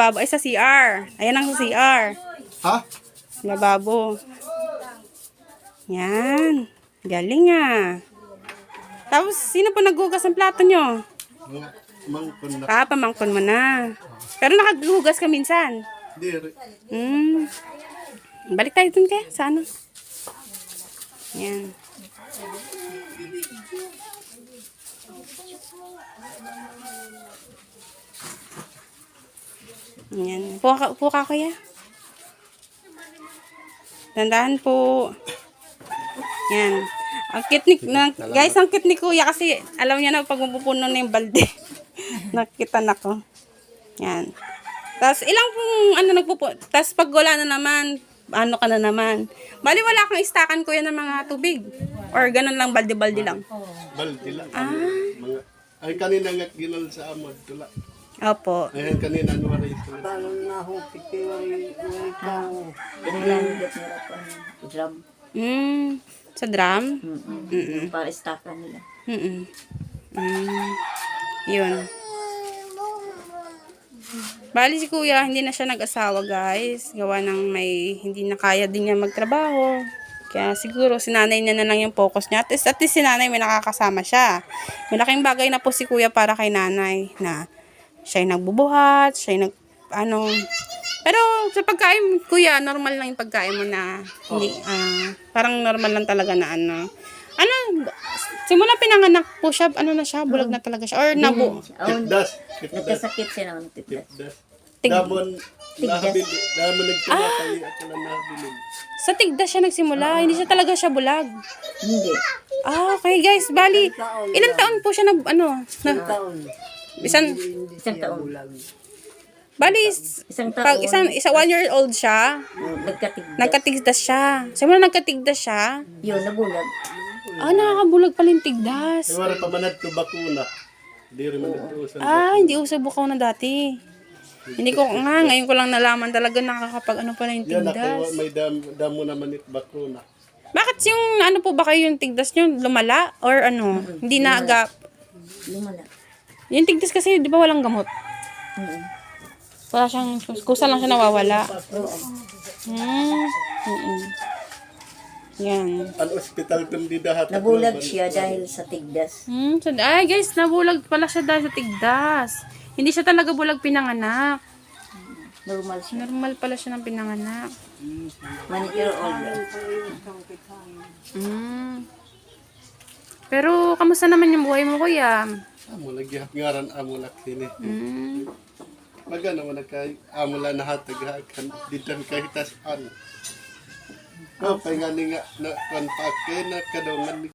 lababo. Ay, sa CR. Ayan ang sa CR. Ha? Lababo. Yan. Galing ah. Tapos, sino po naghugas ng plato nyo? Mga mangkon na. Pamangkon mo na. Pero nakaghugas ka minsan. Diri. Balik tayo dun kaya. Sa ano? Yan. Yan. Puka kuya. Tandaan po. Yan. Ang cute ni, guys, ang cute ni kuya kasi alam niya na pag mapupuno na yung balde. Nakita na ko. Yan. Tapos ilang pong tapos pag wala na naman, ano ka na naman. Bali wala kang istakan kuya ng mga tubig. Or ganun lang, balde-balde lang. Balde lang. Mga, ay kanina nga ginal sa amod. Tula. Opo. Ayan kanina nuwaray sila. Parang nahupit ko yung ikaw. Nilalagyan nila pa ng drum. Sa drum? Para istakan nila. Yun. Bali si kuya, hindi na siya nag-asawa guys. Gawa ng hindi na kaya din niya magtrabaho. Kaya siguro si nanay niya na lang yung focus niya. At least si nanay may nakakasama siya. Malaking bagay na po si kuya para kay nanay na siya yung nagbubuhat, siya yung pero sa pagkain, kuya, normal lang yung pagkain mo na hindi, parang normal lang talaga na simula pinanganak po siya, na siya, bulag na talaga siya, or Tipdas. Nagkasakit siya ng tipdas. Damon nagtumatay ako na nabilin. Sa tigdas siya nagsimula, hindi siya talaga siya bulag. Hindi. Okay guys, bali, ilang taon po siya Isang taon. Bali, Isang taon. pag 1 year old siya, Nagkatigdas. nagkatigdas siya. Simula nagkatigdas siya, Yun, nabulag. nakakabulag pala yung tigdas. Ay wala pa manad ko bakuna. Di rin man nagtuusan. Hindi uso bukaw na dati. Hindi ko ngayon ko lang nalaman talaga nakakapag pala yung Yan tigdas. ako may damo naman it bakuna. Bakit yung po ba kayo yung tigdas nyo lumala or hindi na agap? Lumala. Yung tigdas kasi di ba walang gamot? Wala siyang, kusa lang siya nawawala. Yan. Ang ospital kundi dahat. Nabulag siya dahil sa tigdas. Ay guys, nabulag pala siya dahil sa tigdas. Hindi siya talaga bulag pinanganak. Normal siya. Normal pala siya ng pinanganak. 1 year old. Pero, kamusta naman yung buhay mo, kuya? Amo nagyahap ngaran amo lakini. Magana man kay amo la nahatag kan dito kay tasan. Pay nga ni nga na kan pa kay na kadongan